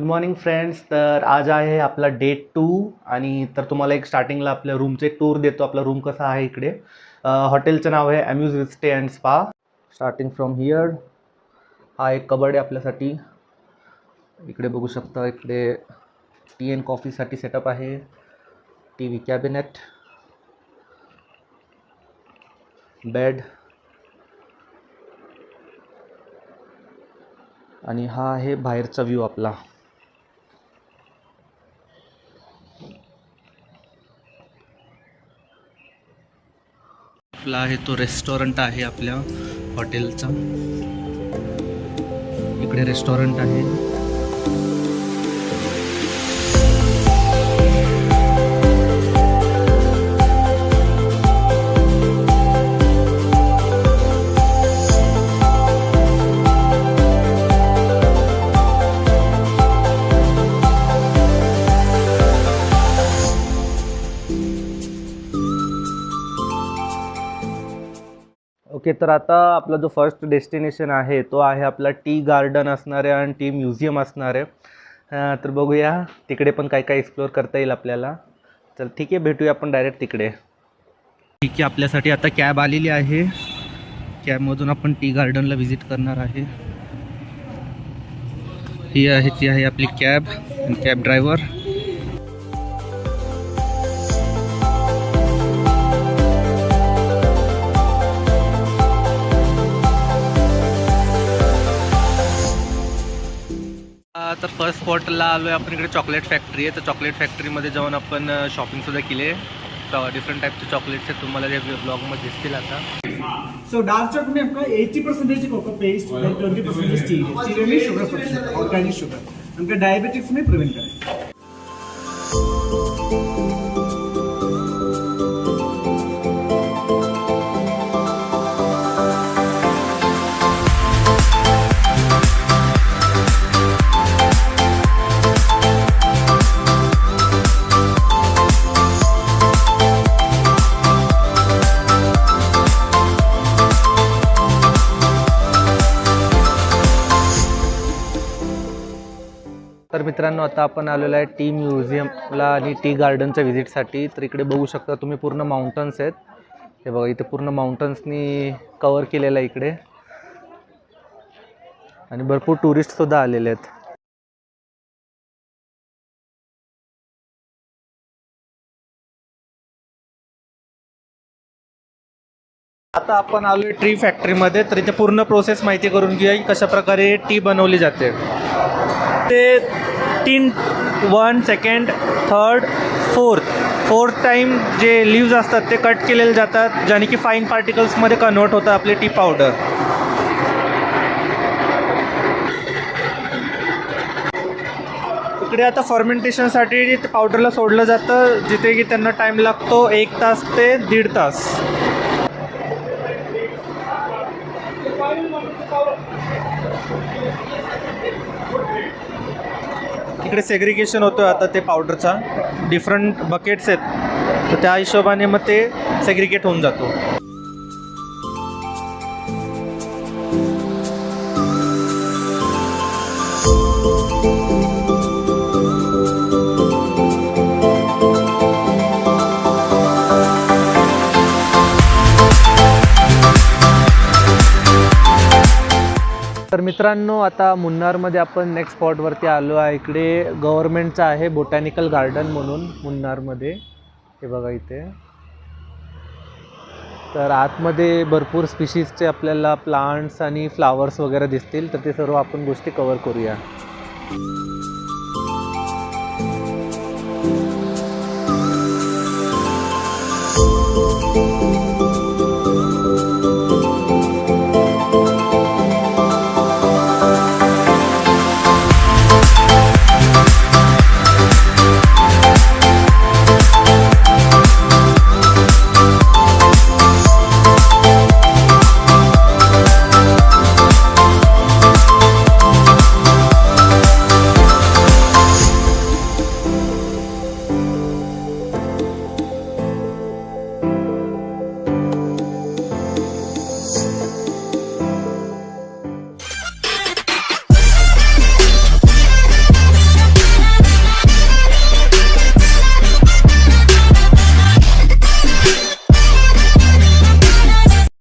Morning friends. तर आज आहे आपला डे 2 आणि तर तुम्हाला एक स्टार्टिंगला आपल्या रूमचे टूर देतो. आपला रूम कसा आहे इकडे. हॉटेलचं नाव आहे amuse with stay and spa. Starting from here. हा एक कबड आहे आपल्यासाठी. इकडे बघू शकता, इकडे टी अँड कॉफीसाठी सेटअप आहे. TV कॅबिनेट, बेड आणि हा आहे बाहेरचा व्ह्यू आपला. आपला आहे तो रेस्टॉरंट आहे आपल्या हॉटेलचा. इकडे रेस्टॉरंट आहे. ओके, तर आता आपला जो फर्स्ट डेस्टिनेशन आहे तो आहे आपला टी गार्डन असणार आहे आणि टी म्युझियम असणार आहे. तर बघूया तिकडे पण काय काय एक्सप्लोअर करता येईल आपल्याला. चल ठीक आहे, भेटूया आपण डायरेक्ट तिकडे. ठीक आहे, आपल्यासाठी आता कॅब आलेली आहे. कॅबमधून आपण टी गार्डनला व्हिजिट करणार आहे. ही आहे ती आहे आपली कॅब आणि कॅब ड्रायव्हर. तर फर्स्ट स्पॉटला आलो आहे आपण. इकडे चॉकलेट फॅक्टरी आहे. तर चॉकलेट फॅक्टरीमध्ये जाऊन आपण शॉपिंगसुद्धा केली आहे. डिफरंट टाइपचे चॉकलेट्स आहेत, तुम्हाला जे ब्लॉगमध्ये दिसतील आता. So dark chocolate में आपका 80% कोको पेस्ट और 20% चीनी में शुगर सब्सिट्यूट ऑर्गेनिक शुगर हमका डायबिटिक्स में प्रिवेंट करें. तर मित्रांनो, आता आपण आलेलो आहे टी म्युझियमला आणि टी गार्डनच्या व्हिजिटसाठी. तर इकडे बघू शकता तुम्ही पूर्ण माउंटन्स आहेत. हे बघा, इथे पूर्ण माउंटन्सनी कवर केलेलं आहे इकडे आणि भरपूर टुरिस्टसुद्धा आलेले आहेत. आता आपण आलोय टी फॅक्टरीमध्ये. तर इथे पूर्ण प्रोसेस माहिती करून घेऊया की कशा प्रकारे टी बनवली जाते. ते 3 1 2 3 4 टाईम जे लीव्ज असतात ते कट केलेले जातात, ज्याने की फाईन पार्टिकल्समध्ये कन्वर्ट होतं आपले टी पावडर. इकडे आता फर्मेंटेशनसाठी ते पावडरला सोडलं जातं, जिथे की त्यांना टाईम लागतो 1 तास ते 1.5 तास. इकडे सेग्रिगेशन होतं आता ते पावडरचा. डिफरंट बकेट्स आहेत, तर त्या हिशोबाने मग ते सेग्रिगेट होऊन जातो. तर मित्रांनो, आता मुन्नारमध्ये आपण नेक्स्ट स्पॉटवरती आलो आहे. इकडे गव्हर्मेंटचं आहे बोटॅनिकल गार्डन म्हणून मुन्नारमध्ये. हे बघा इथे. तर आतमध्ये भरपूर स्पीशीजचे आपल्याला प्लांट्स आणि फ्लावर्स वगैरे दिसतील. तर ते सर्व आपण गोष्टी कवर करूया.